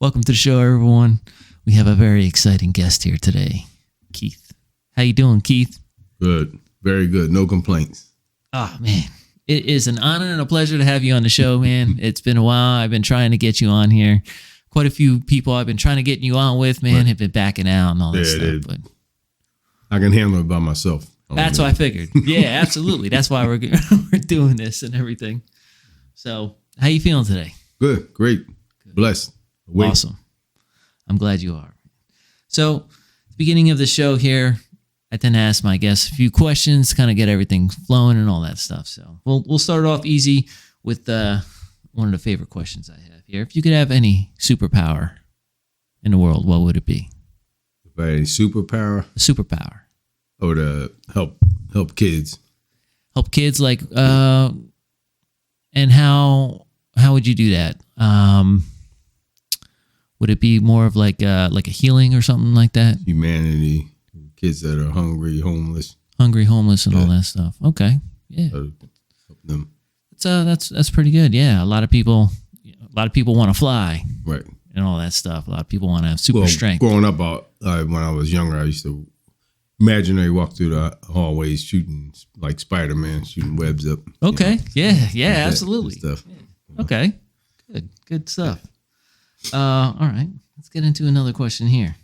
Welcome to the show, everyone. We have a very exciting guest here today, Keith. How you doing, Keith? Good. Very good. No complaints. Oh, man. It is an honor and a pleasure to have you on the show, man. It's been a while. I've been trying to get you on here. Quite a few people I've been trying to get you on with, man, have been backing out and all that stuff. But I can handle it by myself. That's what I figured. Yeah, absolutely. That's why we're doing this and everything. So, how you feeling today? Good. Great. Good. Blessed. Awesome. I'm glad you are. So, beginning of the show here, I tend to ask my guests a few questions to kind of get everything flowing and all that stuff. So we'll start off easy with one of the favorite questions I have here. If you could have any superpower in the world, what would it be? If I had a superpower? A superpower. Or to help kids. Help kids, like, and how would you do that? Would it be more of like a healing or something like that? Humanity. Kids that are hungry, homeless, and all that stuff. Okay, yeah, help them. That's pretty good. Yeah, a lot of people want to fly, right, and all that stuff. A lot of people want to have super strength. Growing up, when I was younger, I used to imaginary walk through the hallways, shooting like Spider-Man, shooting webs up. Okay, yeah, absolutely. Stuff. Yeah. Okay, good stuff. All right, let's get into another question here.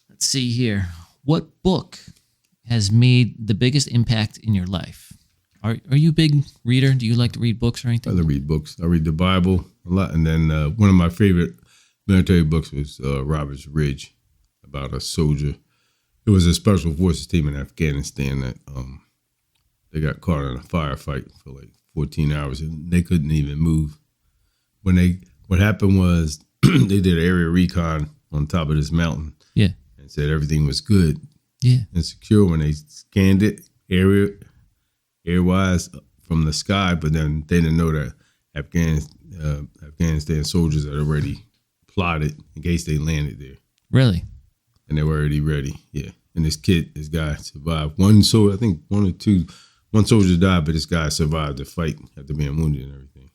Let's see here. What book has made the biggest impact in your life? Are you a big reader? Do you like to read books or anything? I like to read books. I read the Bible a lot. And then one of my favorite military books was Robert's Ridge, about a soldier. It was a special forces team in Afghanistan that they got caught in a firefight for like 14 hours and they couldn't even move. What happened was they did an area recon on top of this mountain. Yeah. And said everything was good, and secure when they scanned it air-wise from the sky, but then they didn't know that Afghanistan soldiers had already plotted in case they landed there. Really? And they were already ready. Yeah. And this guy survived. One soldier died, but this guy survived the fight after being wounded and everything.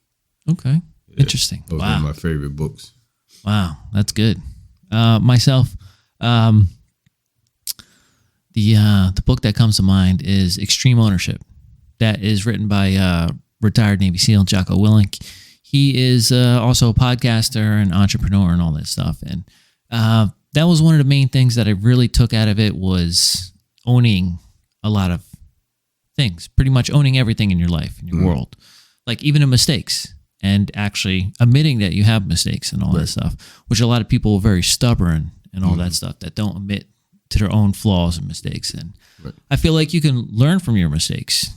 Okay. Yeah. Interesting. That was one of my favorite books. Wow, that's good. Myself. The book that comes to mind is Extreme Ownership. That is written by retired Navy SEAL Jocko Willink. He is also a podcaster and entrepreneur and all that stuff. And that was one of the main things that I really took out of it was owning a lot of things, pretty much owning everything in your life, in your world, like even the mistakes. And actually admitting that you have mistakes and all that stuff, which a lot of people are very stubborn and all that stuff that don't admit to their own flaws and mistakes. And I feel like you can learn from your mistakes.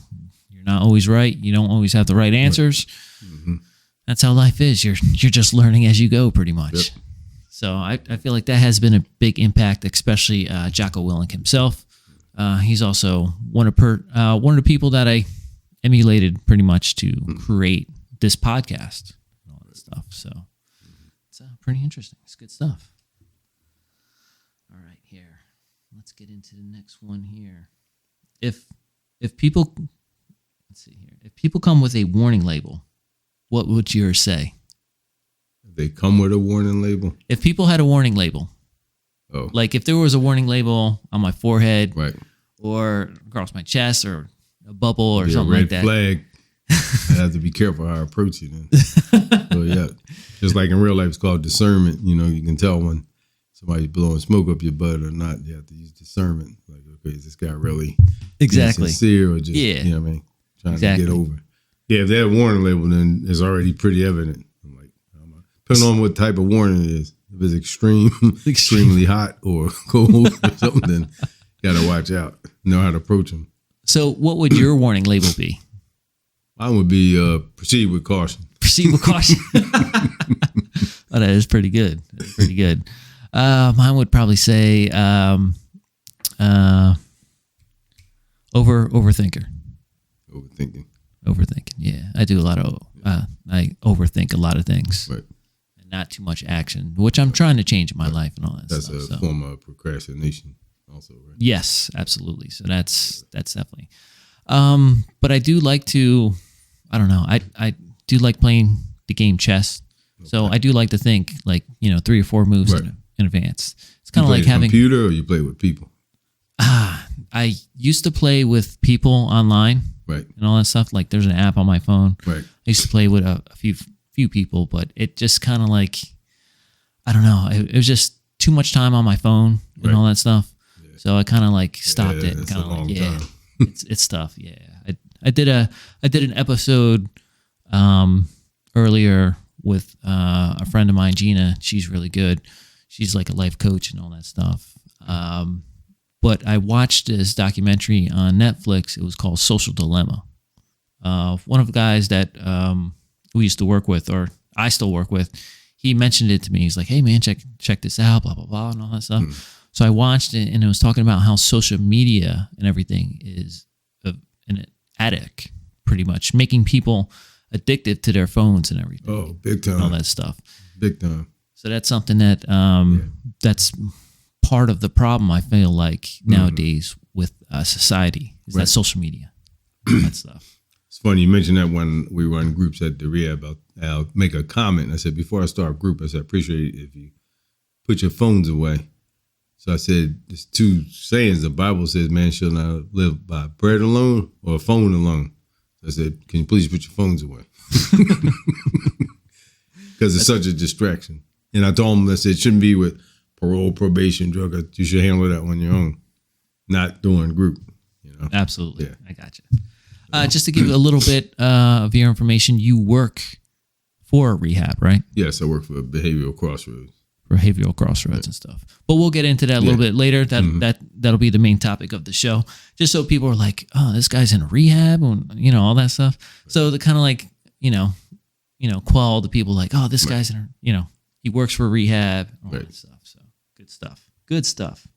You're not always right. You don't always have the right answers. Mm-hmm. That's how life is. You're just learning as you go, pretty much. Yep. So I feel like that has been a big impact, especially Jocko Willink himself. He's also one of the people that I emulated pretty much to create this podcast and all that stuff. So it's pretty interesting. It's good stuff. All right, here. Let's get into the next one here. If people, let's see here. If people come with a warning label, what would yours say? They come with a warning label? If people had a warning label. Oh. Like if there was a warning label on my forehead. Right. Or across my chest or a bubble or something like that. A red flag. I have to be careful how I approach it. So yeah, just like in real life, it's called discernment. You know, you can tell when somebody's blowing smoke up your butt or not. You have to use discernment. Like, okay, is this guy really sincere or just, you know what I mean, trying to get over? Yeah, if they have a warning label, then it's already pretty evident. I'm like, depending on what type of warning it is. If it's extremely hot or cold or something, then you got to watch out. Know how to approach them. So what would your warning label be? Mine would be proceed with caution. Proceed with caution. Oh, that is pretty good. That's pretty good. Mine would probably say overthinker. Overthinking. Yeah, I do a lot of. I overthink a lot of things. Right. And not too much action, which I'm trying to change in my life and all that that's stuff. That's a form of procrastination, also, right? Yes, absolutely. So that's definitely. But I do like to. I don't know. I do like playing the game chess. So I do like to think like, 3 or 4 moves in advance. It's kind of like having computer, or you play with people. I used to play with people online, right, and all that stuff. Like there's an app on my phone. Right. I used to play with a few people, but it just kind of like, I don't know. It was just too much time on my phone and all that stuff. Yeah. So I kind of like stopped it. And kind of like, time. it's tough. Yeah, I did an episode earlier with a friend of mine, Gina. She's really good. She's like a life coach and all that stuff. But I watched this documentary on Netflix. It was called Social Dilemma. One of the guys that we used to work with, or I still work with, he mentioned it to me. He's like, "Hey man, check this out, blah blah blah," and all that stuff. So I watched it, and it was talking about how social media and everything is an addict, pretty much, making people addicted to their phones and everything. Oh, big time! And all that stuff, big time. So that's something that that's part of the problem, I feel like, nowadays with society is that social media, that stuff. It's funny you mentioned that when we run groups at the rehab. I'll make a comment. I said, before I start a group, I said, I appreciate it if you put your phones away. So I said, there's 2 sayings. The Bible says, man shall not live by bread alone or a phone alone. So I said, can you please put your phones away? Because it's such a distraction. And I told them, I said, it shouldn't be with parole, probation, drug. You should handle that on your own, not doing group. Absolutely. Yeah. I got you. Just to give you a little bit of your information, you work for a rehab, right? Yes, I work for Behavioral Crossroads. Behavioral Crossroads and stuff. But we'll get into that a little bit later. That'll be the main topic of the show. Just so people are like, oh, this guy's in a rehab, and all that stuff. So the kind of like, quell the people like, oh, this guy's in a, he works for rehab, all that stuff. So good stuff. Good stuff.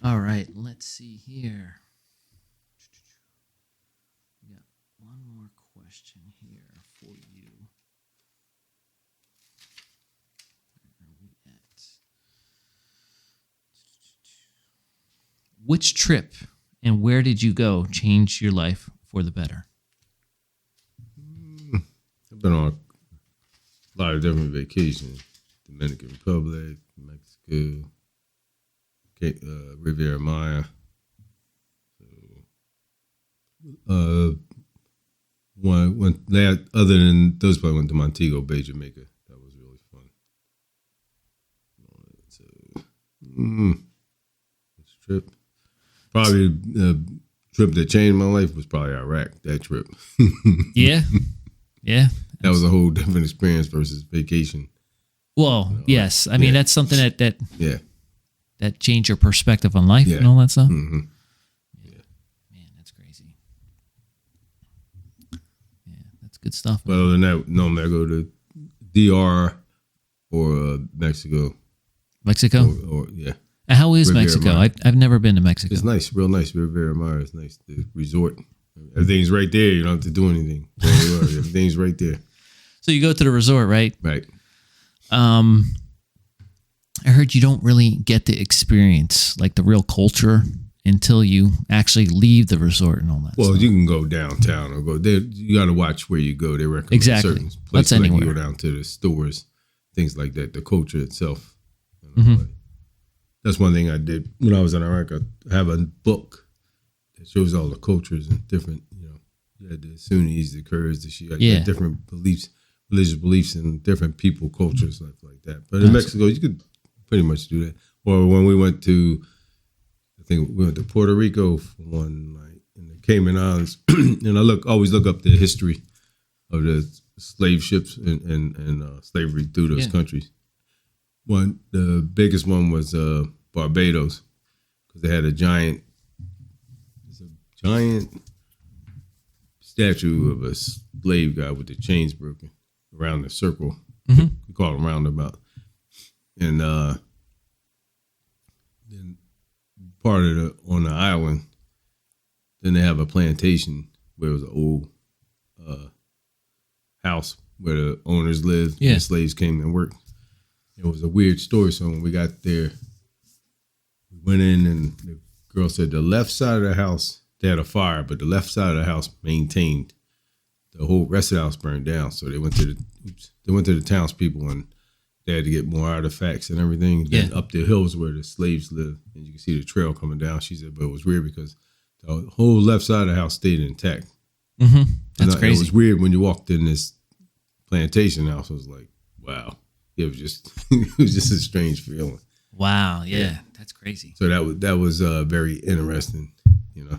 All right, let's see here. We got one more question here for you. Where are we at? Which trip and where did you go change your life for the better? I've been on a lot of different vacations. Dominican Republic, Mexico, Riviera Maya. Other than those, probably went to Montego Bay, Jamaica. That was really fun. This trip, probably the trip that changed my life was probably Iraq. That trip. Yeah. That was a whole different experience versus vacation. Well, yes. I mean, that's something that changed your perspective on life and all that stuff. Mm-hmm. Yeah. Man, that's crazy. Yeah, that's good stuff. But other than that, normally I go to DR or Mexico. Mexico? Or yeah. And how is Riviera Mexico? Maya. I've never been to Mexico. It's nice, real nice. Riviera Maya is nice. The resort. Everything's right there. You don't have to do anything. Everything's right there. So you go to the resort, right? Right. I heard you don't really get to experience like the real culture until you actually leave the resort and all that. Well, stuff. you can go downtown or go there. You got to watch where you go. They recommend certain places. That's anywhere. Like you go down to the stores, things like that. The culture itself. That's one thing I did when I was in Iraq. I have a book that shows all the cultures and different. You had the Sunnis, the Kurds, the Shiites, different beliefs, religious beliefs, and different people, cultures, stuff like that. But in Mexico, you could pretty much do that. Or when we went to, I think we went to Puerto Rico for one night in the Cayman Islands, and I always look up the history of the slave ships and slavery through those countries. The biggest one was Barbados, because they had a giant statue of a slave guy with the chains broken around the circle. We call them roundabout. And then part of on the island, then they have a plantation where it was an old house where the owners lived and the slaves came and worked. It was a weird story. So when we got there, we went in and the girl said the left side of the house, they had a fire, but the left side of the house maintained the whole rest of the house burned down. So they went to the townspeople, and they had to get more artifacts and everything. Then up the hills where the slaves lived, and you can see the trail coming down. She said, but it was weird because the whole left side of the house stayed intact. Mm-hmm. That's crazy. It was weird when you walked in this plantation house. I was like, wow. It was just a strange feeling. Wow. Yeah. That's crazy. So that was very interesting, you know,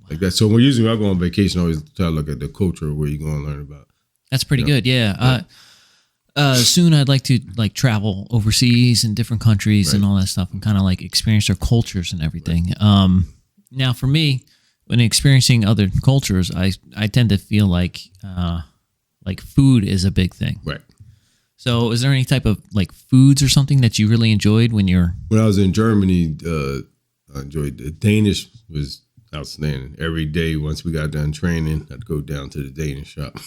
like that. So when I go on vacation, I always try to look at the culture of where you're going to learn about. That's pretty good. Yeah. Soon I'd like to travel overseas in different countries and all that stuff and kind of experience their cultures and everything. Now for me, when experiencing other cultures, I tend to feel like food is a big thing. Right. So is there any type of foods or something that you really enjoyed when I was in Germany, I enjoyed the Danish was outstanding. Every day once we got done training, I'd go down to the Danish shop.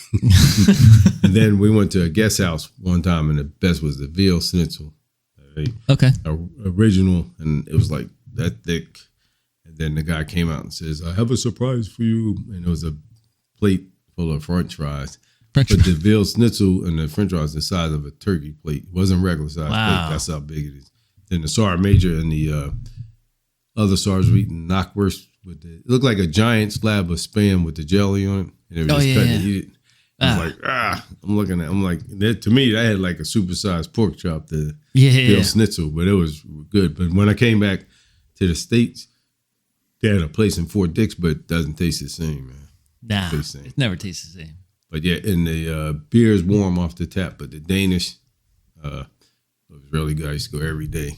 And then we went to a guest house one time, and the best was the veal schnitzel. Okay. Original, and it was like that thick. And then the guy came out and says, I have a surprise for you. And it was a plate full of French fries. But the veal schnitzel and the French fries the size of a turkey plate. It wasn't regular size plate. That's how big it is. Then the Sergeant Major and the other sergeants were eating knockwurst. It looked like a giant slab of Spam with the jelly on it. And they were just cutting it. It was I'm like, to me, that had like a supersized pork chop, the veal schnitzel, but it was good. But when I came back to the States, they had a place in Fort Dix, but it doesn't taste the same, man. Nah, it never tastes the same. But yeah, and the beer is warm off the tap, but the Danish was really good. I used to go every day.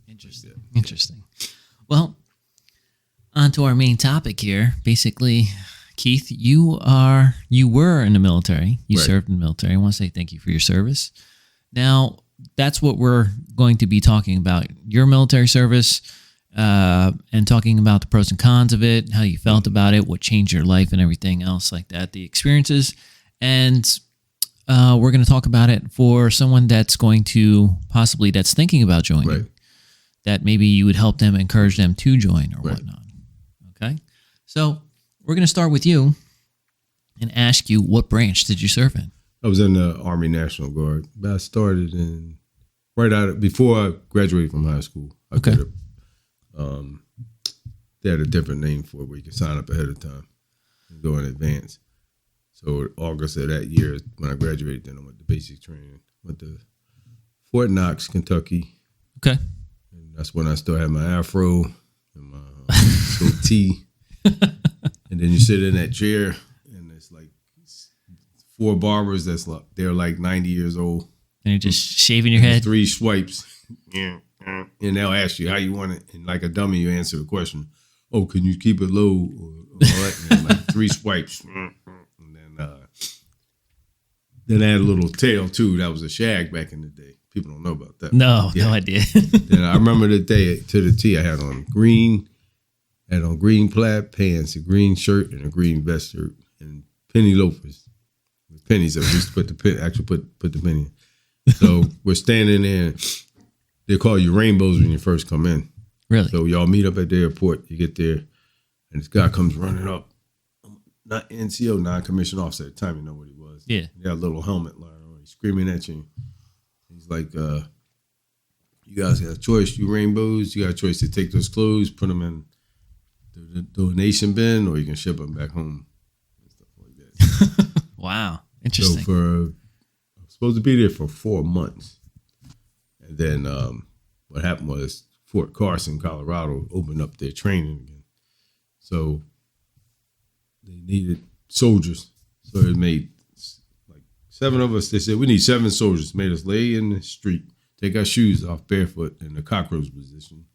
Interesting. Well, on to our main topic here. Basically, Keith, you were in the military. You served in the military. I want to say thank you for your service. Now, that's what we're going to be talking about. Your military service and talking about the pros and cons of it, how you felt about it, what changed your life and everything else like that, the experiences. And we're going to talk about it for someone that's that's thinking about joining, that maybe you would help them, encourage them to join or whatnot. Okay. So we're going to start with you and ask you, what branch did you serve in? I was in the Army National Guard. I started before I graduated from high school. They had a different name for it where you could sign up ahead of time and go in advance. So August of that year, when I graduated, then I went to basic training. Went to Fort Knox, Kentucky. Okay. And that's when I still had my afro and my goatee. And then you sit in that chair, and it's like 4 barbers they're like 90 years old. And you're just shaving your head? 3 swipes. And they'll ask you how you want it. And like a dummy, you answer the question. Oh, can you keep it low? Or all that? And like 3 swipes. Then I had a little tail too. That was a shag back in the day. People don't know about that. No idea. Then I remember the day to the T. I had on green plaid pants, a green shirt, and a green vest shirt, and penny loafers with pennies. I used to put the penny in. So we're standing there. And they call you rainbows when you first come in. Really? So y'all meet up at the airport. You get there, and this guy comes running up. Not NCO, non-commissioned officer at the time. You know what he was. Yeah. He had a little helmet lying on. He's screaming at you. He's like, you guys got a choice. You rainbows, you got a choice to take those clothes, put them in the donation bin, or you can ship them back home. And stuff like that. Wow. Interesting. So I was supposed to be there for 4 months. And then what happened was Fort Carson, Colorado, opened up their training again. So they needed soldiers. So it made like 7 of us. They said, we need 7 soldiers. Made us lay in the street, take our shoes off barefoot in the cockroach position.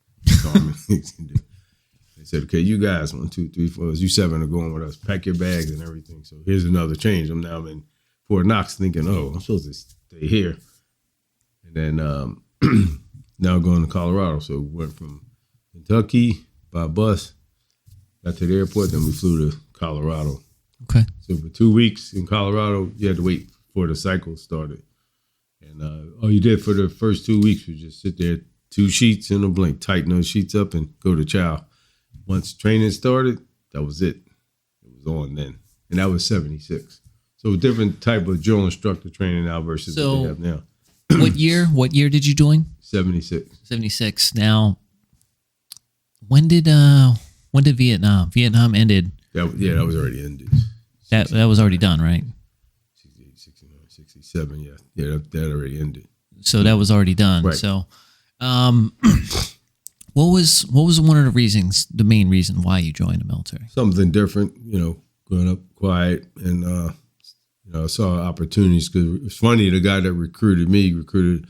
They said, okay, you guys, 1, 2, 3, 4, you 7 are going with us. Pack your bags and everything. So here's another change. I'm now in Fort Knox thinking, oh, I'm supposed to stay here. And then now going to Colorado. So we went from Kentucky by bus, got to the airport, then we flew to Colorado. Okay. So for 2 weeks in Colorado, you had to wait before the cycle started. And all you did for the first 2 weeks was just sit there, 2 sheets in a blink, tighten those sheets up and go to chow. Once training started, that was it. It was on then. And that was 76. So different type of drill instructor training now versus what they have now. What year did you join? 76. 76. Now, when did Vietnam ended? That was already ended. That was already done, right? 68, 69, 67, yeah. Yeah, that already ended. So that was already done. Right. So what was one of the main reason why you joined the military? Something different, growing up quiet and I saw opportunities because it's funny, the guy that recruited me recruited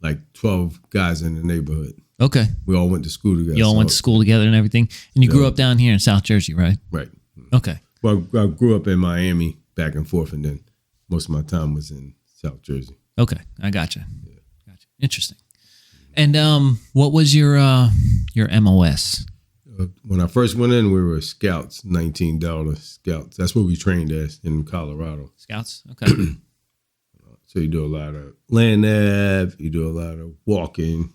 like 12 guys in the neighborhood. Okay. We all went to school together. You all went to school together and everything. And you grew up down here in South Jersey, right? Right. Okay. Well, I grew up in Miami back and forth, and then most of my time was in South Jersey. Okay. I gotcha. Yeah. Gotcha. Interesting. And what was your MOS? When I first went in, we were scouts, $19 scouts. That's what we trained as in Colorado. Scouts? Okay. So you do a lot of land nav, you do a lot of walking,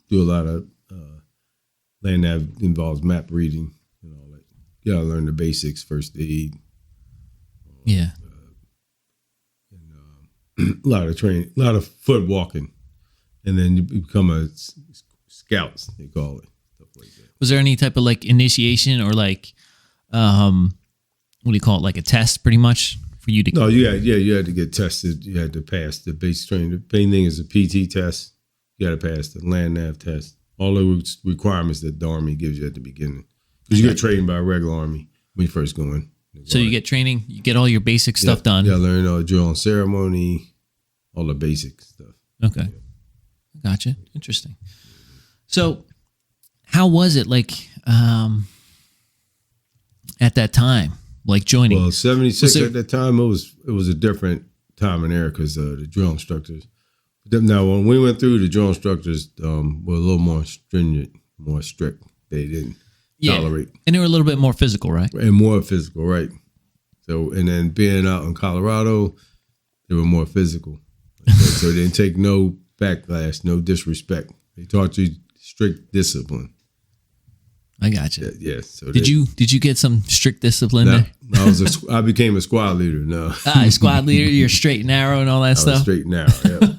do a lot of land nav involves map reading and all that. You gotta learn the basics, first aid. Yeah. And a lot of training, a lot of foot walking. And then you become a scouts, they call it. Stuff like that. Was there any type of like initiation or like, what do you call it? Like a test pretty much for you to? No, you had to get tested. You had to pass the base training. The main thing is a PT test. You got to pass the land nav test. All the requirements that the Army gives you at the beginning. Because you get trained by a regular Army when you first go in. So you get training, you get all your basic stuff done. Yeah, learn all the drill and ceremony, all the basic stuff. Okay. Yeah. Gotcha. Interesting. So how was it like at that time, like joining? Well, 76 at that time, it was a different time and era because the drill instructors. Now, when we went through, the drill instructors were a little more stringent, more strict. They didn't tolerate. And they were a little bit more physical, right? And more physical, right. So, and then being out in Colorado, they were more physical. So they didn't take no backlash, no disrespect. They taught you strict discipline. I got you. Yeah. So did you get some strict discipline there? I became a squad leader. No. Squad leader. You're straight and narrow and all that stuff. Straight and narrow. Yeah.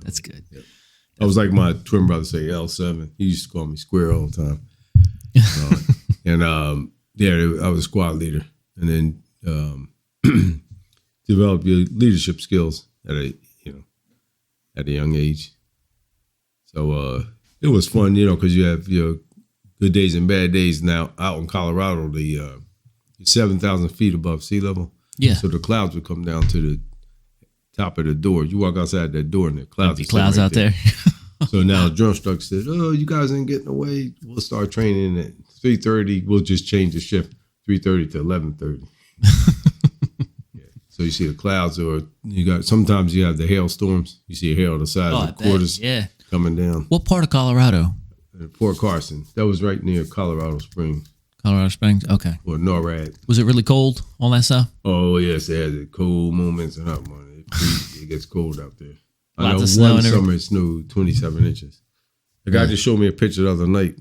That's good. Yep. I was like my twin brother say L7. He used to call me Square all the time. I was a squad leader, and then develop your leadership skills at a young age. So it was fun, because you have good days and bad days. Now out in Colorado, the 7,000 feet above sea level. Yeah. So the clouds would come down to the top of the door. You walk outside that door, and the clouds. Be clouds out there. So now the drill instructor said, "Oh, you guys ain't getting away. We'll start training at 3:30. We'll just change the shift 3:30 to 11:30." Yeah. So you see the clouds, or sometimes you have the hailstorms. You see hail the size of quarters coming down. What part of Colorado? Port Carson. That was right near Colorado Springs. Colorado Springs. Okay. Or NORAD. Was it really cold? All that stuff? Oh yes, they had the cold moments and hot moments. It gets cold out there. Lots of snow. One summer it snowed 27 inches. The guy just showed me a picture the other night.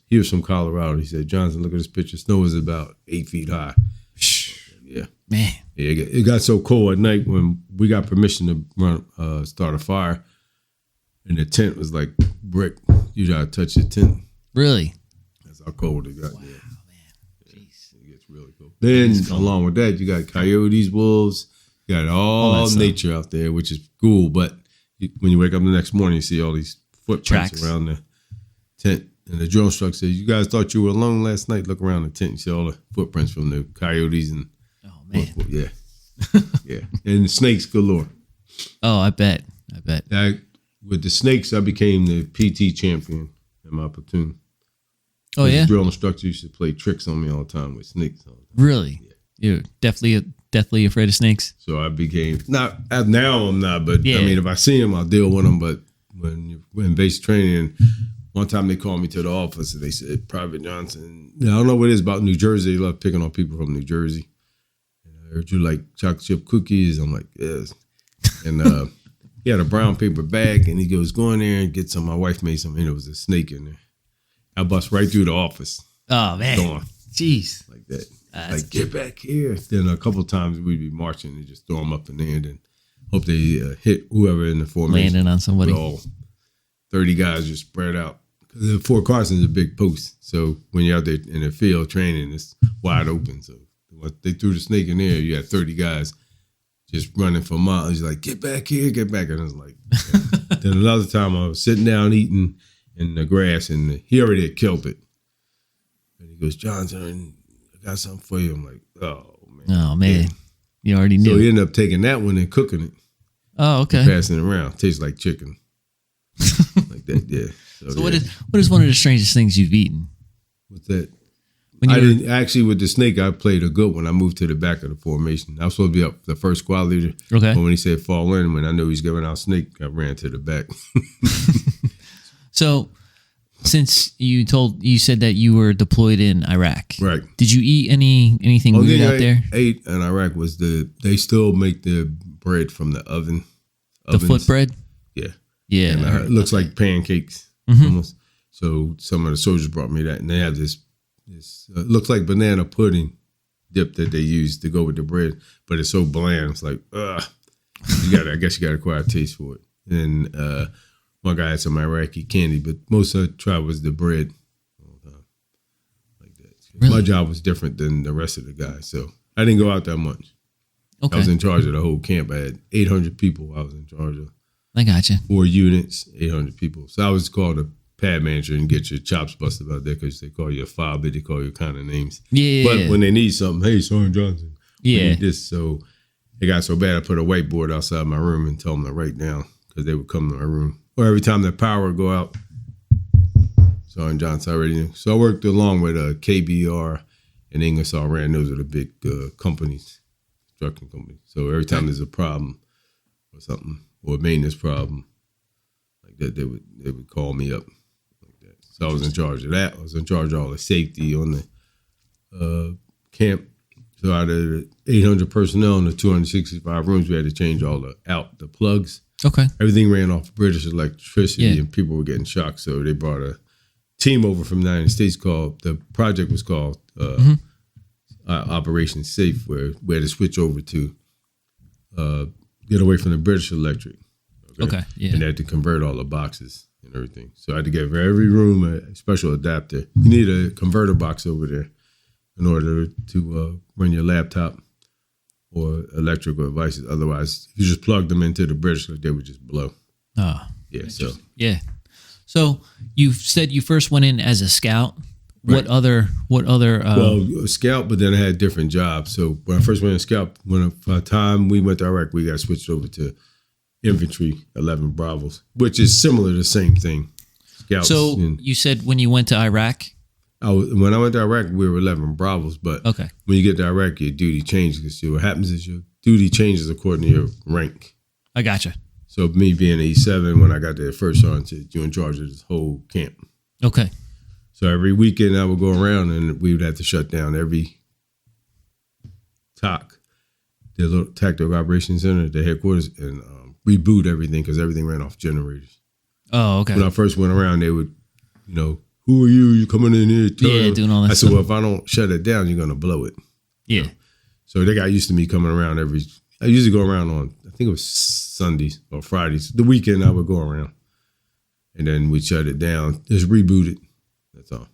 He was from Colorado. He said, "Johnson, look at this picture. Snow is about 8 feet high." Yeah, man. Yeah, it got so cold at night when we got permission to start a fire, and the tent was like brick. You gotta touch the tent. Really? That's how cold it got. Wow, yeah. Man. Jeez. It gets really cold. Then along with that, you got coyotes, wolves. You got all nature out there, which is cool. But when you wake up the next morning, you see all these footprints around the tent. And the drill instructor says, "You guys thought you were alone last night? Look around the tent. You see all the footprints from the coyotes and yeah, yeah, and the snakes galore." Oh, I bet. With the snakes, I became the PT champion in my platoon. Oh yeah. The drill instructor used to play tricks on me all the time with snakes. Really? Yeah. You're deathly afraid of snakes. So I became now I'm not, but I mean, if I see them, I'll deal with them. But when you're in basic training, one time they called me to the office and they said, "Private Johnson." Now, I don't know what it is about New Jersey. They love picking on people from New Jersey. I heard you like chocolate chip cookies. I'm like, yes. And he had a brown paper bag, and he goes, "Go in there and get some." My wife made some, and it was a snake in there. I bust right through the office. Oh man, gone. Jeez, like that. like, get back here. Then a couple of times we'd be marching and just throw them up in the air and hope they hit whoever in the formation. Landing on somebody. All 30 guys just spread out. Because Fort Carson's a big post. So when you're out there in the field training, it's wide open. So when they threw the snake in there, you had 30 guys just running for miles. Like, get back here, get back. And I was like, yeah. Then another time I was sitting down eating in the grass, and he already had killed it. And he goes, Johnson, I got something for you. I'm like, oh, man. Oh, man. Yeah. You already knew. So he ended up taking that one and cooking it. Oh, okay. Passing it around. Tastes like chicken. Like that, yeah. So what is one of the strangest things you've eaten? What's that? Didn't actually, with the snake, I played a good one. I moved to the back of the formation. I was supposed to be up the first squad leader. Okay. But when he said fall in, when I knew he was giving out snake, I ran to the back. So since you said that you were deployed in Iraq. Right. Did you eat anything weird out there? Ate in Iraq was they still make the bread from the oven. The foot bread? Yeah. Yeah. And it looks like pancakes. Almost. So some of the soldiers brought me that, and they have this looks like banana pudding dip that they use to go with the bread, but it's so bland. It's like, I guess you got to acquire a taste for it. And one guy had some Iraqi candy, but most of the tribe was the bread. Like that. Really? My job was different than the rest of the guys, so I didn't go out that much. Okay. I was in charge of the whole camp. I had 800 people I was in charge of. I got you. 4 units, 800 people. So I was called a pad manager and get your chops busted out there because they call you a foul, but they call you kind of names. Yeah. But when they need something, hey, Sergeant Johnson. Yeah. We need this. So it got so bad, I put a whiteboard outside my room and told them to write down because they would come to my room. Or every time the power would go out, Sergeant Johnson already knew. So I worked along with KBR and Ingersoll Rand. Those are the big companies, construction companies. So every time there's a problem or something, or a maintenance problem like that, they would call me up like that. So I was in charge of that. I was in charge of all the safety on the camp. So out of the 800 personnel in the 265 rooms, we had to change all the plugs. Okay. Everything ran off British electricity, and people were getting shocked. So they brought a team over from the United States the project was called Operation Safe, where we had to switch over to get away from the British electric. Okay. Yeah. And they had to convert all the boxes and everything. So I had to give every room a special adapter. You need a converter box over there in order to run your laptop or electrical devices. Otherwise, if you just plug them into the British, they would just blow. Oh. Yeah. So. Yeah. So you said you first went in as a scout. Right. What other? Well, a scout, but then I had different jobs. So when I first went in scout, by the time we went to Iraq, we got switched over to infantry, 11 Bravos, which is similar to the same thing. Scouts. So you said when you went to Iraq? When I went to Iraq, we were 11 Bravos, but when you get to Iraq, your duty changes. Because what happens is your duty changes according to your rank. I gotcha. So me being an E7, when I got there first sergeant, you're in charge of this whole camp. Okay. So every weekend I would go around and we would have to shut down every TOC, the little Tactical Operations Center, the headquarters, and reboot everything because everything ran off generators. Oh, okay. When I first went around, they would, who are you? You coming in here? Doing all that I stuff. said, well, if I don't shut it down, you're going to blow it. Yeah. So they got used to me coming around I usually go around on, I think it was Sundays or Fridays. The weekend I would go around. And then we'd shut it down, just reboot it. That's all.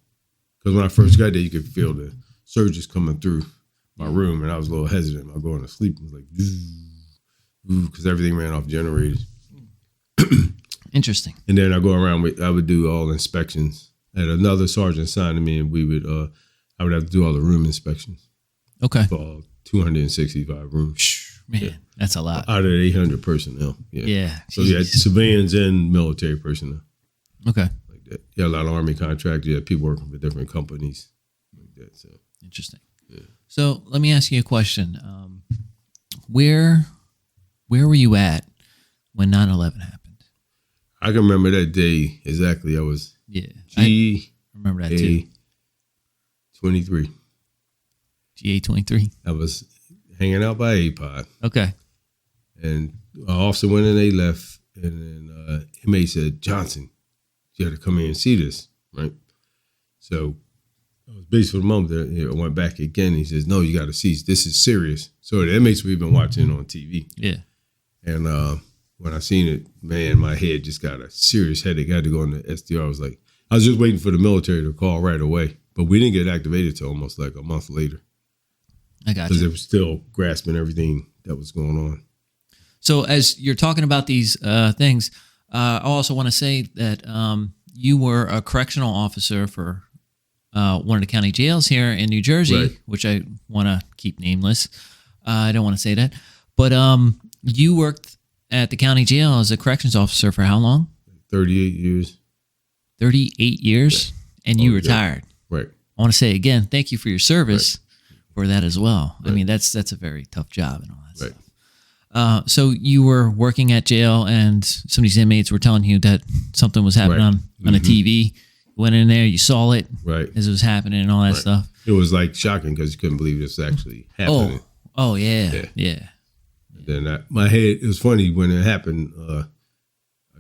Because when I first got there, you could feel the surges coming through my room, and I was a little hesitant about going to sleep. It was like, because everything ran off generators. Interesting. And then I go around, I would do all inspections. And another sergeant assigned to me, and I would have to do all the room inspections. Okay. For all 265 rooms. Man, that's a lot. Out of the 800 personnel. Yeah. So you had civilians and military personnel. Okay. Like that. You had a lot of Army contracts. You had people working for different companies. Like that. So interesting. Yeah. So let me ask you a question. Where were you at when 9/11 happened? I can remember that day exactly. I was I remember that too. 23. GA-23. I was hanging out by A-Pod. Okay. And our officer went in, they left, and then MA said, Johnson, you got to come in and see this, right? So I was based for the moment. I went back again. He says, "No, you got to cease. This is serious." So the inmates we've been watching on TV. Yeah. And when I seen it, man, my head just got a serious headache. I had to go into SDR. I was just waiting for the military to call right away. But we didn't get activated till almost like a month later. I got you. Because they were still grasping everything that was going on. So as you're talking about these things, I also want to say that you were a correctional officer for one of the county jails here in New Jersey, Right. which I want to keep nameless. I don't want to say that. But you worked at the county jail as a corrections officer for how long? 38 years. 38 years? And you retired. Right. I want to say again, thank you for your service for that as well. Right. I mean, that's a very tough job and all that Right. stuff. So you were working at jail and some of these inmates were telling you that something was happening on a TV. You went in there, you saw it Right. as it was happening and all that stuff. It was like shocking because you couldn't believe this was actually happening. Oh yeah. Yeah. Then my head, it was funny when it happened.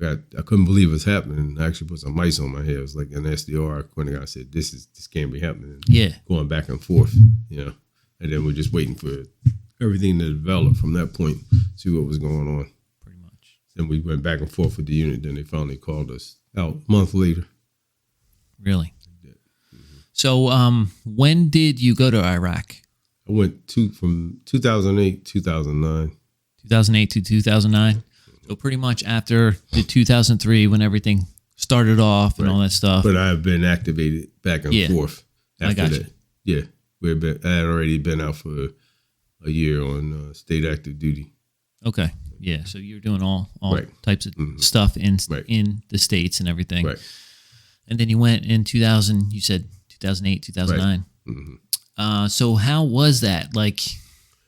I couldn't believe it was happening. I actually put some mice on my head. It was like an SDR. When the guy said, "This can't be happening." Yeah. Going back and forth, and then we're just waiting for everything to develop from that point. See what was going on. Pretty much. Then we went back and forth with the unit. Then they finally called us out a month later. Really? So when did you go to Iraq? I went from 2008, 2009. 2008 to 2009. So pretty much after the 2003 when everything started off and all that stuff. But I've been activated back and forth after I got that. Yeah. I had already been out for a year on state active duty. Okay. Yeah. So you're doing all types of stuff in the States and everything. Right. And then you went in 2000, you said 2008, 2009. Right. So how was that? Like,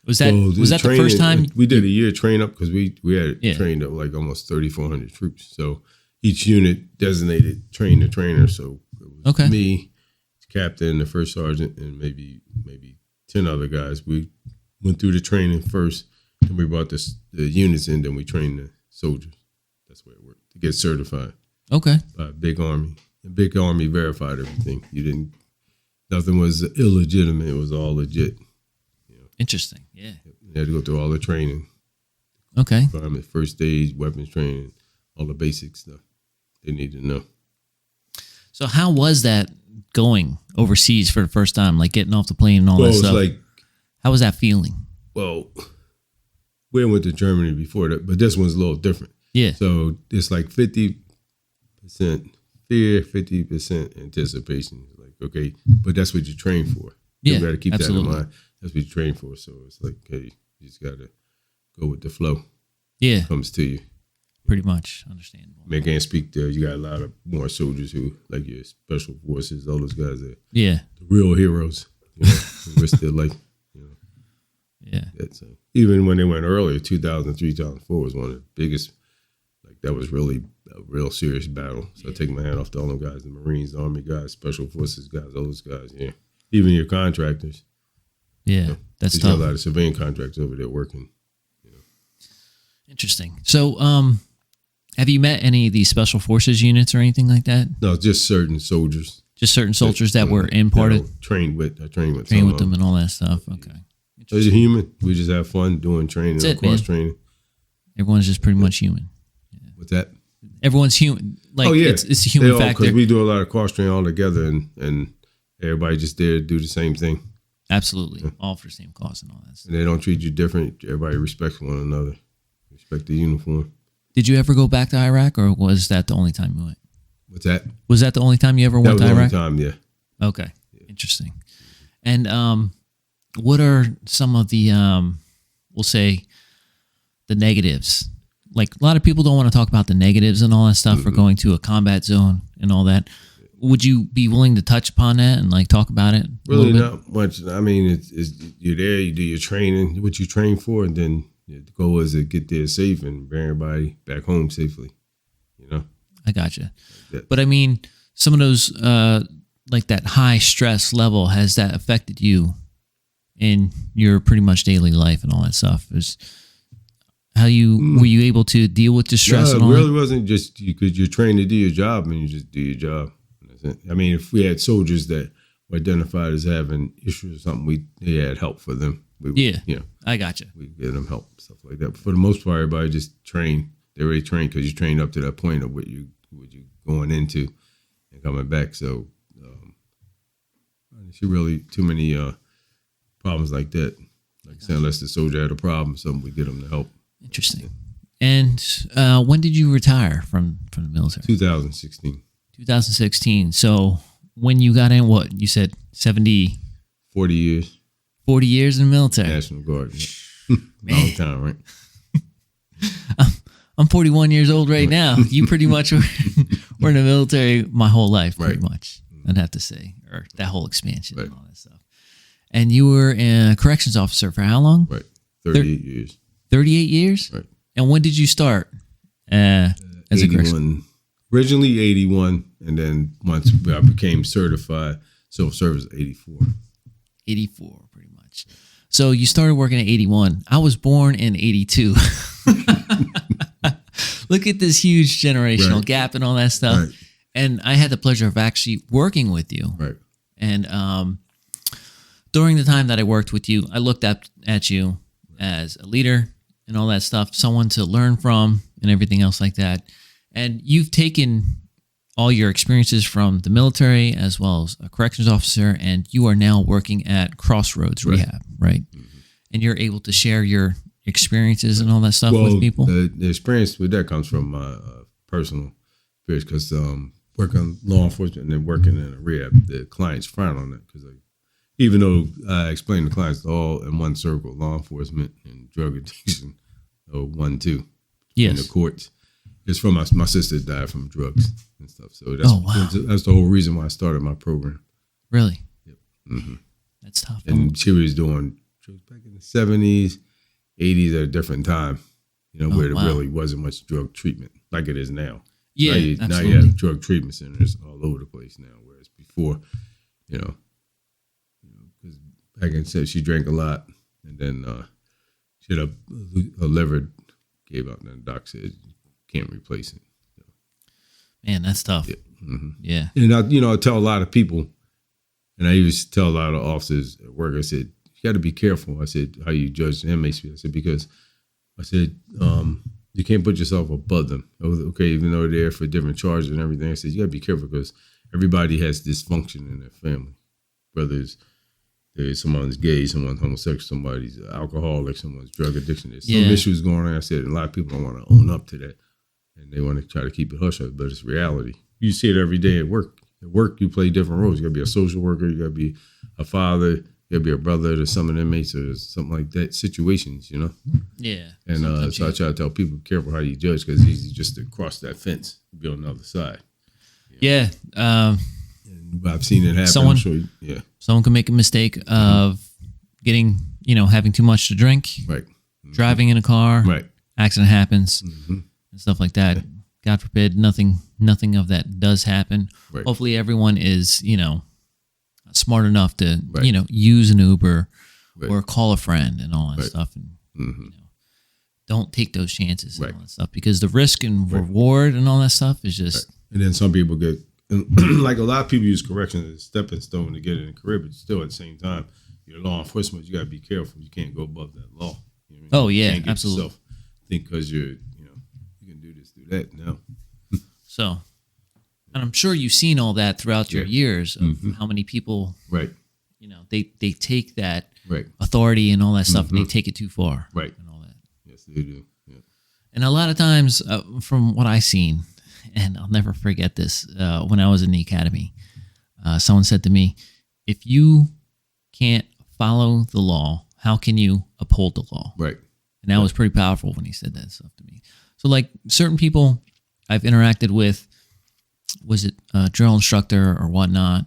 was that the first time? We did a year train up because we had trained up like almost 3,400 troops. So each unit designated trained a trainer. So it was me, captain, the first sergeant, and maybe 10 other guys. We went through the training first, then we brought the units in, then we trained the soldiers. That's the way it worked to get certified. Okay. By a big army. The big army verified everything. Nothing was illegitimate. It was all legit. Interesting. Yeah. You had to go through all the training. Okay. First aid, weapons training, all the basic stuff they need to know. So how was that going overseas for the first time, like getting off the plane and all that stuff? How was that feeling? Well, we went to Germany before that, but this one's a little different. Yeah. So it's like 50% fear, 50% anticipation. Like, okay, but that's what you train for. You got to keep that in mind. That's what you train for. So it's like, hey, you just got to go with the flow. Yeah. It comes to you. Pretty much. Understandable. Man, can't speak to, you got a lot of more soldiers who, like your special forces, all those guys are the real heroes. Who risk their life. Yeah. So even when they went earlier, 2003, 2004 was one of the biggest, like that was really a real serious battle. So I take my hat off to all them guys, the Marines, the Army guys, special forces guys, all those guys, Even your contractors. Yeah, that's tough. There's a lot of civilian contractors over there working. Interesting. So, have you met any of these special forces units or anything like that? No, just certain soldiers. Just certain soldiers that were imparted? I trained with them and all that stuff. Okay. So you're human. We just have fun doing training, cross training. Everyone's just pretty much human. Yeah. What's that? Everyone's human. Like, it's a human factor. Because we do a lot of cross training all together and everybody just there to do the same thing. Absolutely. Yeah. All for the same cause and all that stuff. And they don't treat you different. Everybody respects one another. Respect the uniform. Did you ever go back to Iraq, or was that the only time you went? What's that? Was that the only time you ever went to Iraq? That was the only time, yeah. Okay. Yeah. Interesting. And what are some of the, we'll say, the negatives? Like, a lot of people don't want to talk about the negatives and all that stuff for going to a combat zone and all that. Would you be willing to touch upon that and like talk about it? Really not much. I mean, it's you're there, you do your training, what you train for, and then the goal is to get there safe and bring everybody back home safely. I gotcha. But I mean, some of those, like that high stress level, has that affected you in your pretty much daily life and all that stuff? Were you able to deal with the stress? No, it really wasn't just because you're trained to do your job and you just do your job. I mean, if we had soldiers that identified as having issues or something, they had help for them. I gotcha. We give them help, stuff like that. But for the most part, everybody just trained. They're already trained because you trained up to that point of what you going into and coming back. So I see really too many problems like that. Like I said, unless the soldier had a problem, something we get them to help. Interesting. And when did you retire from the military? 2016. 2016. So when you got in, what you said, 70? 40 years. 40 years in the military. National Guard. Yeah. Long time, right? I'm 41 years old right now. You pretty much were in the military my whole life, pretty much. I'd have to say, or that whole expansion and all that stuff. And you were a corrections officer for how long? Right, 38 years. 38 years? Right. And when did you start as a corrections? Originally 81, and then once I became certified, civil service 84. 84, pretty much. So you started working at 81. I was born in 82. Look at this huge generational gap and all that stuff. Right. And I had the pleasure of actually working with you. Right. And during the time that I worked with you, I looked up at you as a leader and all that stuff, someone to learn from and everything else like that. And you've taken all your experiences from the military as well as a corrections officer, and you are now working at Crossroads Rehab, right? Mm-hmm. And you're able to share your experiences and all that stuff with people? The experience with that comes from my personal experience because working law enforcement and then working in a rehab, the clients frown on that because even though I explain to clients all in one circle, law enforcement and drug addiction, or 1-2 in the courts. It's from my sister died from drugs and stuff. So that's the whole reason why I started my program. Really? Yep. Mm-hmm. That's tough. And she was doing drugs back in the 70s, 80s at a different time, where there really wasn't much drug treatment like it is now. Yeah, now you have drug treatment centers all over the place now, whereas before, because back in said she drank a lot, and then she had a liver gave out, and the doc said can't replace it. So. Man, that's tough. Yeah. Mm-hmm. Yeah. And I tell a lot of people, and I used to tell a lot of officers at work, I said, you got to be careful. I said, how you judge the inmates. I said, because I said, you can't put yourself above them. Okay, even though they're there for different charges and everything. I said, you got to be careful because everybody has dysfunction in their family. Whether someone's gay, someone's homosexual, somebody's alcoholic, someone's drug addiction. There's some issues going on. I said, a lot of people don't want to own up to that. And they want to try to keep it hush-hush, but it's reality. You see it every day at work. At work, you play different roles. You got to be a social worker. You got to be a father. You got to be a brother to some of the inmates or something like that. Situations, Yeah. And so I try to tell people, be careful how you judge because it's easy just to cross that fence and be on the other side. Yeah. And I've seen it happen. Someone can make a mistake of getting, having too much to drink. Right. Driving in a car. Right. Accident happens. Mm-hmm. And stuff like that. God forbid, nothing of that does happen. Right. Hopefully everyone is, smart enough to, use an Uber or call a friend and all that stuff. And, don't take those chances and all that stuff because the risk and reward and all that stuff is just. And then some people get, like a lot of people use corrections as a stepping stone to get in a career, but still at the same time, you're law enforcement, you got to be careful. You can't go above that law. Oh, yeah, you can't absolutely. Think because you can do this, do that. No. So, and I'm sure you've seen all that throughout your years of how many people, they take that authority and all that stuff and they take it too far. Right. And all that. Yes, they do. Yeah. And a lot of times, from what I've seen, and I'll never forget this, when I was in the academy, someone said to me, if you can't follow the law, how can you uphold the law? Right. And that was pretty powerful when he said that stuff to me. So like certain people I've interacted with, was it a drill instructor or whatnot?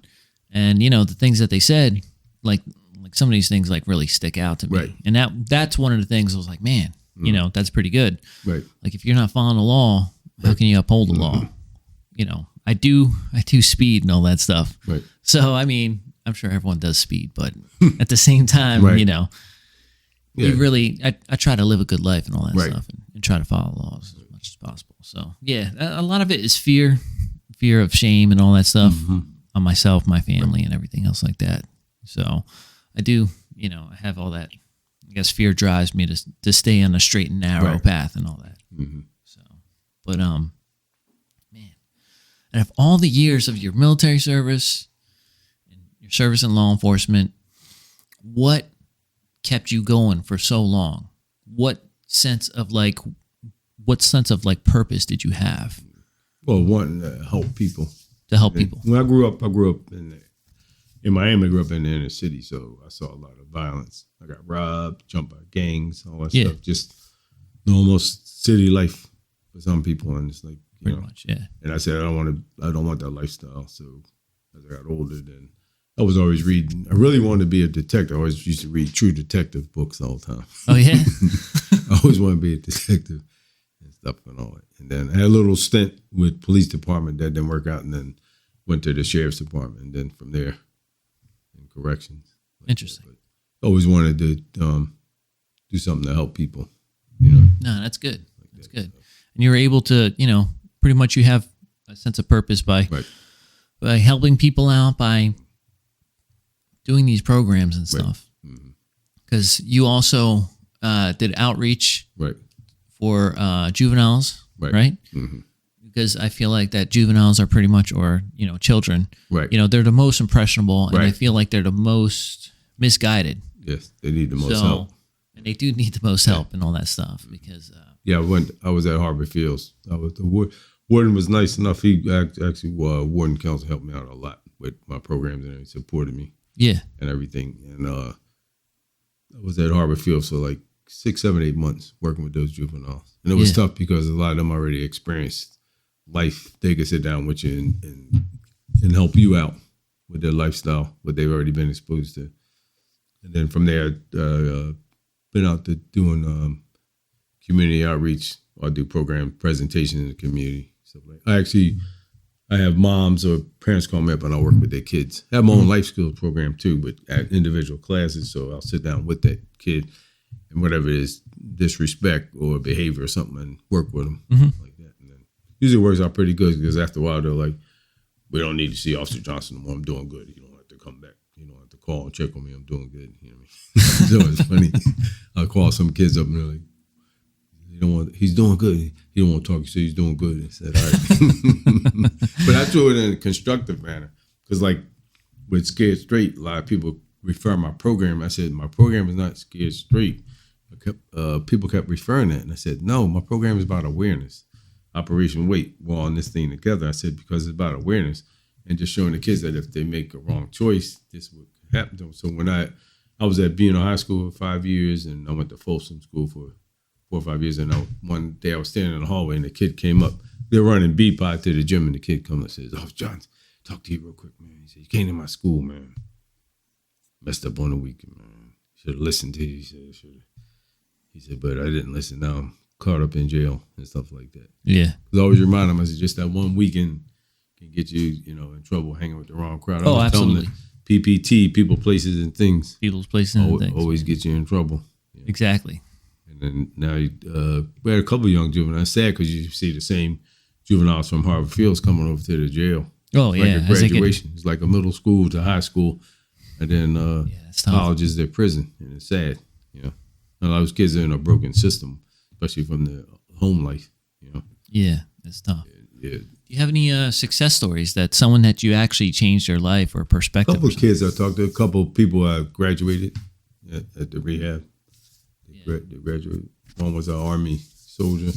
And, the things that they said, like some of these things like really stick out to me. Right. And that's one of the things I was like, man, that's pretty good. Right. Like if you're not following the law, how can you uphold the law? I do speed and all that stuff. Right. So, I mean, I'm sure everyone does speed, but at the same time, you really, I try to live a good life and all that stuff and try to follow laws as much as possible. So, yeah, a lot of it is fear of shame and all that stuff. on myself, my family, and everything else like that. So I do, I have all that. I guess fear drives me to stay on a straight and narrow path and all that. Mm-hmm. So, but man, and of all the years of your military service and your service in law enforcement, what kept you going for so long? What sense of like purpose did you have? Well, wanting to help people. To help people. When I grew up in Miami. I grew up in the inner city, so I saw a lot of violence. I got robbed, jumped by gangs, all that stuff. Just normal city life for some people, and it's like pretty much, yeah. And I said I don't want that lifestyle. So as I got older, then I was always reading. I really wanted to be a detective. I always used to read true detective books all the time. Oh yeah. I always wanted to be a detective and stuff and all that. And then I had a little stint with police department that didn't work out, and then went to the sheriff's department, and then from there in corrections. Interesting. But always wanted to do something to help people. No, that's good. That's good. And you were able to, pretty much you have a sense of purpose by helping people out, by doing these programs and stuff. Because you also did outreach for juveniles, right? Mm-hmm. Because I feel like that juveniles are pretty much, or children, they're the most impressionable, and I feel like they're the most misguided. Yes, they need the most help, and they do need the most help and all that stuff. Because I was at Harbor Fields. The warden was nice enough. He actually warden council helped me out a lot with my programs, and he supported me. Yeah, and everything. And I was at Harbor Fields for like 6, 7, 8 months working with those juveniles, and it was tough because a lot of them already experienced life. They could sit down with you and help you out with their lifestyle, what they've already been exposed to. And then from there, been out to doing community outreach. I do program presentation in the community, stuff like that. I have moms or parents call me up and I work with their kids. I have my own life skills program too, but at individual classes. So I'll sit down with that kid and whatever it is, disrespect or behavior or something, and work with them like that. And then usually it works out pretty good because after a while they're like, we don't need to see Officer Johnson anymore. I'm doing good. You don't have to come back. You don't have to call and check on me. I'm doing good. You know what I mean? So it's funny. I'll call some kids up and they're like, he's doing good. He don't want to talk, so he's doing good. I said, all right. But I do it in a constructive manner. Because like with Scared Straight, a lot of people refer my program. I said, my program is not Scared Straight. People kept referring that. And I said, no, my program is about awareness. Operation Wait, we're on this thing together. I said, because it's about awareness and just showing the kids that if they make a wrong choice, this would happen to them. So when I was at Buena High School for 5 years, and I went to Folsom School for 4 or 5 years, and one day I was standing in the hallway and the kid came up. They were running B-Pod to the gym, and the kid comes and says, "Oh, John, talk to you real quick, man." He said, "You came to my school, man. Messed up on the weekend, man. Should have listened to you." He said, "But I didn't listen. Now I'm caught up in jail and stuff like that." Yeah. I always remind him, I said, just that one weekend can get you, in trouble hanging with the wrong crowd. Oh, absolutely. PPT, people, places, and things. People's places and things. Always get you in trouble. Yeah. Exactly. And then now we had a couple of young juveniles. It's sad because you see the same juveniles from Harbor Fields coming over to the jail. Oh, it's yeah. like a graduation. It's like a middle school to high school. And then college is their prison. And it's sad, A lot of those kids are in a broken system, especially from the home life, Yeah, it's tough. Yeah. Do you have any success stories that someone that you actually changed their life or perspective? A couple of kids I talked to, a couple of people I graduated at the rehab. They graduated. One was an Army soldier.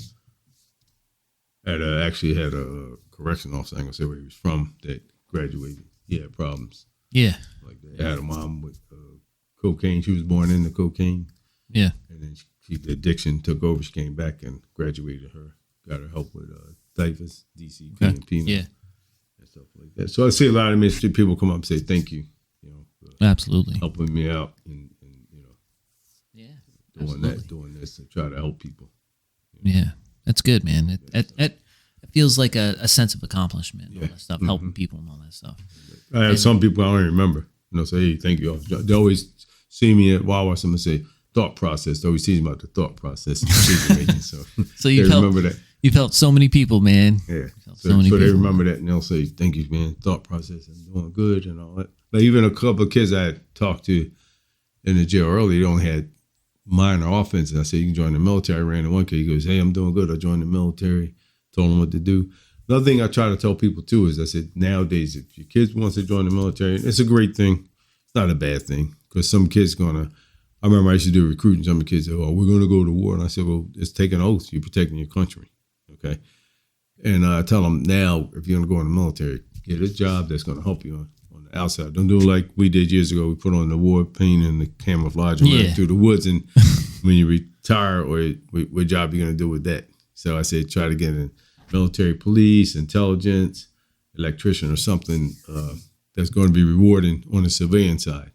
Actually had a correctional officer, I ain't gonna say where he was from, that graduated. He had problems. Yeah. Like they had a mom with cocaine. She was born into cocaine. Yeah. And then the addiction took over. She came back and graduated her. Got her help with diapers, DCP, and peanut, and stuff like that. So I see a lot of ministry people come up and say thank you, for absolutely helping me out and absolutely. doing this to try to help people. Yeah, that's good, man. It feels like a sense of accomplishment. All that stuff, helping people and all that stuff. I have some people I don't even remember. Say, hey, thank you. They always see me at Wawa. Someone say thought process. They always teach me about the thought process. So you've remember that. You've helped so many people, man. Yeah. So many they people. remember that and they'll say, thank you, man. Thought process and doing good and all that. Like even a couple of kids I had talked to in the jail early, they only had minor offenses. I said, you can join the military. I ran to one kid. He goes, hey, I'm doing good. I joined the military. Told him what to do. Another thing I try to tell people too is I said, nowadays, if your kids wants to join the military, it's a great thing. It's not a bad thing because some kids I remember I used to do recruiting. Some of the kids said, oh, we're going to go to war. And I said, well, it's taking an oath. You're protecting your country. Okay. And I tell them now, if you're going to go in the military, get a job that's going to help you on the outside. Don't do it like we did years ago. We put on the war paint and the camouflage and ran through the woods. And when you retire, or what job are you going to do with that? So I said, try to get in military police, intelligence, electrician, or something that's going to be rewarding on the civilian side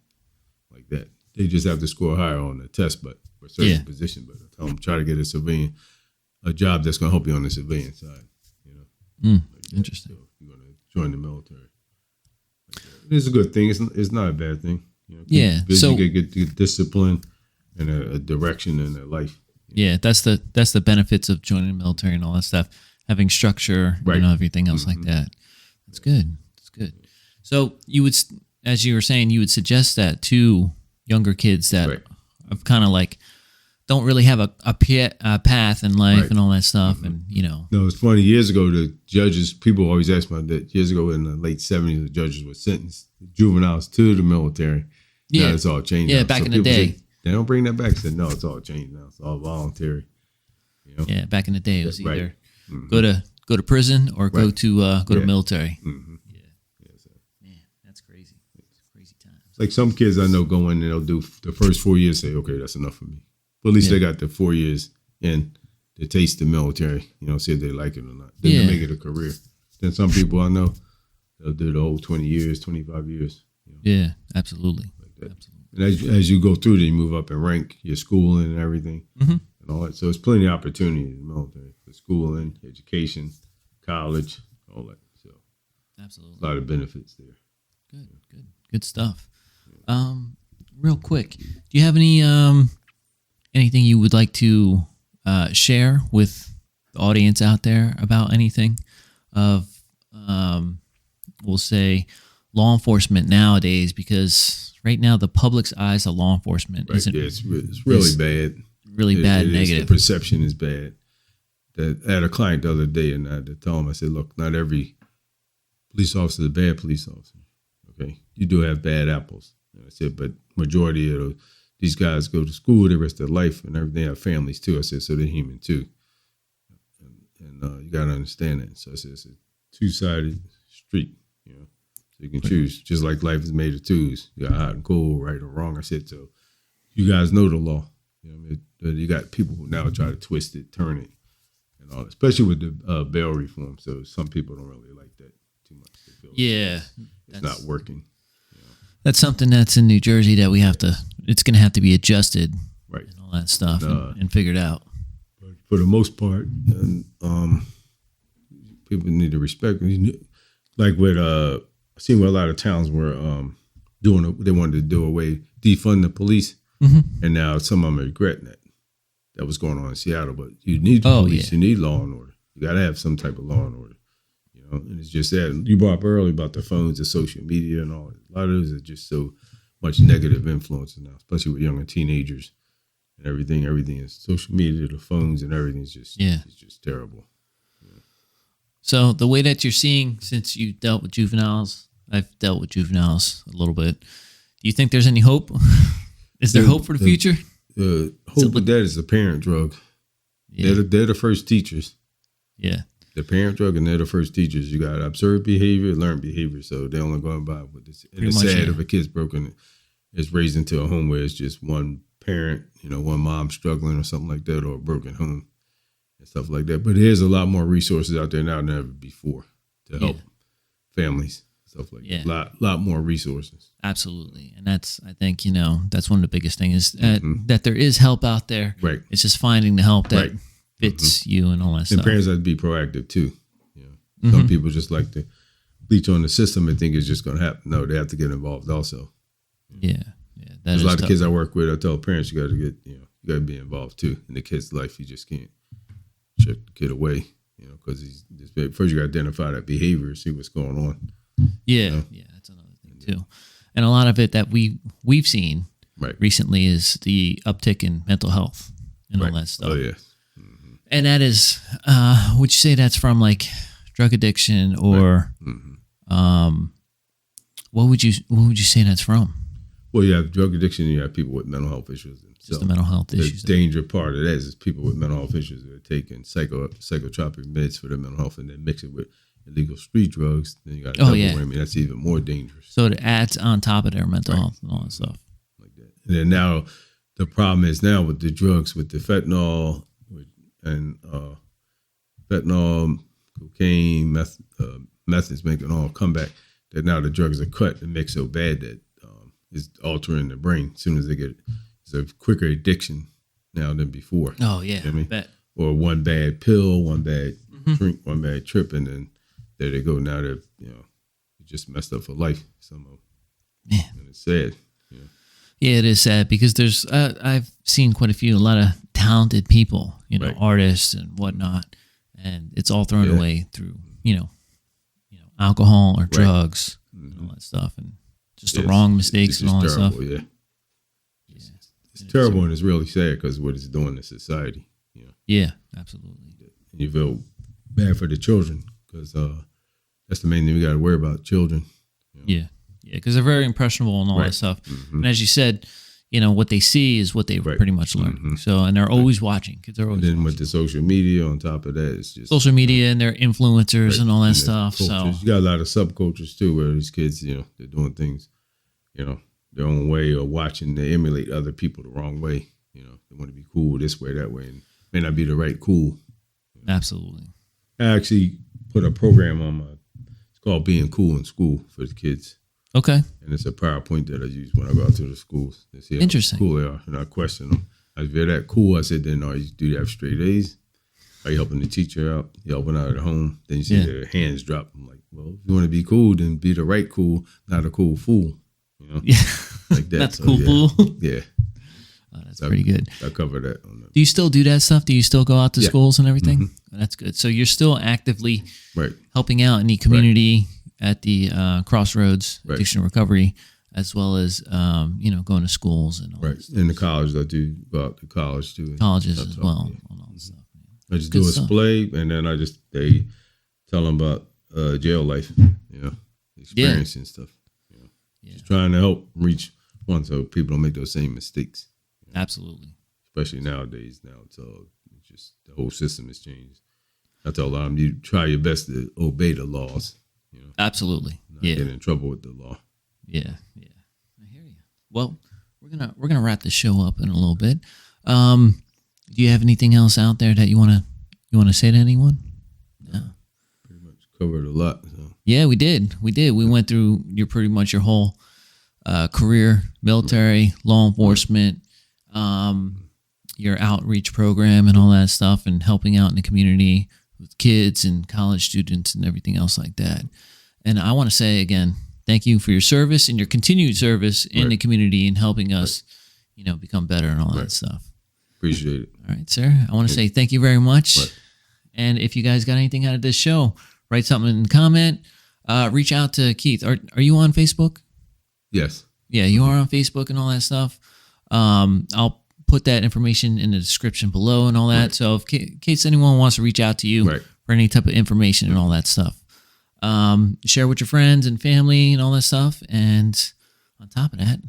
like that. They just have to score higher on the test, but for a certain position. But I tell them, try to get a job that's going to help you on the civilian side. Like interesting. So if you're going to join the military, it's a good thing. It's not a bad thing. So you get discipline and a direction in their life. Yeah, that's the benefits of joining the military and all that stuff. Having structure, everything else like that. That's good. That's good. So you would, as you were saying, you would suggest that to younger kids that have kind of like don't really have a path in life and all that stuff, and No, it's funny. Years ago, the judges, people always ask me that. Years ago, in the late '70s, the judges were sentenced juveniles to the military. Yeah, now it's all changed. Yeah, now. back so in the day, say, they don't bring that back. I said no, it's all changed now. It's all voluntary. Yeah, back in the day, it was either go to prison or go to military. Man, that's crazy. It's crazy times. Like some kids I know go in and they'll do the first 4 years, say, okay, that's enough for me. But at least they got the 4 years in to taste the military, see if they like it or not. Then they make it a career. Then some people I know, they'll do the whole 20 years, 25 years. Yeah, absolutely. Like that. Absolutely. And as you go through, then you move up in rank, your schooling and everything and all that. So it's plenty of opportunity in the military for schooling, education, college, all that. So absolutely, a lot of benefits there. Good stuff. Real quick, do you have any anything you would like to share with the audience out there about anything of we'll say law enforcement nowadays? Because right now the public's eyes of law enforcement isn't. Yeah, it's really bad. Really bad, negative. The perception is bad. That I had a client the other day, and I had to tell him, I said, look, not every police officer is a bad police officer. Okay, you do have bad apples. And I said, but majority of these guys go to school the rest of their life, and everything have families too. I said, so they're human too, and you got to understand that. So I said, it's a two-sided street, So you can choose, just like life is made of twos. You got hot and cold, right or wrong. I said, so you guys know the law. You got people who now try to twist it, turn it, and all that, especially with the bail reform. So some people don't really like that too much. They feel it's not working. That's something that's in New Jersey that it's going to have to be adjusted, and all that stuff, and figured out. But for the most part, people need to respect. Like with I seen where a lot of towns were they wanted to do away, defund the police. And now some of them are regretting that. That was going on in Seattle. But you need the police. You need law and order. You got to have some type of law and order. And it's just that. You brought up earlier about the phones and social media and all. A lot of those are just so much negative influences now, especially with younger teenagers and everything. Everything is social media, the phones, and everything is just it's just terrible. So the way that you're seeing, since you dealt with juveniles, I've dealt with juveniles a little bit. Do you think there's any hope? Is there hope for the future? Hope with that is the parent drug. Yeah. They're the first teachers. Yeah. The parent drug, and they're the first teachers. You got observed behavior, learned behavior. So they're only going by what this. And it's sad if a kid's broken, is raised into a home where it's just one parent, one mom struggling or something like that, or a broken home and stuff like that. But there's a lot more resources out there now than ever before to help families. Stuff like that. Lot more resources. Absolutely. And that's, I think, that's one of the biggest things is that there is help out there. Right. It's just finding the help that fits you and all that stuff. And parents have to be proactive too. Some people just like to leech on the system and think it's just going to happen. No, they have to get involved also. Yeah. There's a lot of kids I work with. I tell parents you got to get, you got to be involved too in the kid's life. You just can't check the kid away, you know, because first you got to identify that behavior, see what's going on. Yeah, you know? yeah, that's another thing too. And a lot of it that we've seen recently is the uptick in mental health and all that stuff. Oh yeah. And that is, would you say that's from like drug addiction or, what would you say that's from? Well, you have drug addiction, you have people with mental health issues themselves. Just the mental health issues. The danger part of that is people with mental health issues that are taking psychotropic meds for their mental health and then mix it with illegal street drugs. Then you got double whammy. That's even more dangerous. So it adds on top of their mental health and all that stuff. Like that. And then now the problem is now with the drugs, with the fentanyl and fentanyl, cocaine, meth is making all come back. That now the drugs are cut and mixed so bad that it's altering the brain. As soon as they get it, it's a quicker addiction now than before. Oh yeah, you know what I mean? Bet. Or one bad pill, one bad drink, one bad trip, and then there they go. Now they're just messed up for life. Some of them. Yeah, and it's sad. You know? Yeah, it is sad because there's I've seen a lot of talented people, artists and whatnot, and it's all thrown away through alcohol or drugs and all that stuff, and just the wrong mistakes and all that terrible, stuff. Yeah, it's terrible and it's really sad because what it's doing to society. Yeah, absolutely. And you feel bad for the children because that's the main thing we got to worry about, children. Yeah, because they're very impressionable and all that stuff. And as you said, what they see is what they pretty much learn. So, and they're always watching. Kids are always and then watching. with the social media on top of that, it's just social media and their influencers and all that stuff. Cultures. So you got a lot of subcultures too, where these kids, they're doing things, their own way or watching, they emulate other people the wrong way. They want to be cool this way, that way, and may not be the right cool. Absolutely. I actually put a program on it's called Being Cool in School for the kids. Okay. And it's a PowerPoint that I use when I go out to the schools. They see Interesting. How cool they are. And I question them. If they're that cool, I said, then are you do you have straight A's? Are you helping the teacher out? You helping out at home? Then you see their hands drop. I'm like, well, if you want to be cool, then be the right cool, not a cool fool. Yeah. Like that. That's cool fool. Yeah. Oh, that's pretty good. I cover that. Do you still do that stuff? Do you still go out to schools and everything? That's good. So you're still actively helping out in the community at the Crossroads Addiction Recovery, as well as going to schools and all that stuff. In the college, I do go out to college too. Colleges as well. And all that stuff. I just do a display, and then they tell them about jail life, experience and stuff. Just trying to help reach one so people don't make those same mistakes. Absolutely. Especially nowadays. Now it's just the whole system has changed. I tell them you try your best to obey the laws. Absolutely. Not get in trouble with the law. Yeah. I hear you. Well, we're gonna wrap the show up in a little bit. Do you have anything else out there that you wanna say to anyone? No. Pretty much covered a lot. So. Yeah, we did. We went through your whole career, military, law enforcement, your outreach program and all that stuff, and helping out in the community with kids and college students and everything else like that. And I want to say again, thank you for your service and your continued service in the community and helping us, become better and all that stuff. Appreciate it. All right, sir. I want to say thank you very much. And if you guys got anything out of this show, write something in the comment. Reach out to Keith. Are you on Facebook? Yes. Yeah, you are on Facebook and all that stuff. I'll put that information in the description below and all that. So in case anyone wants to reach out to you for any type of information and all that stuff, share with your friends and family and all that stuff. And on top of that,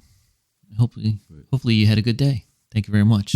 hopefully you had a good day. Thank you very much.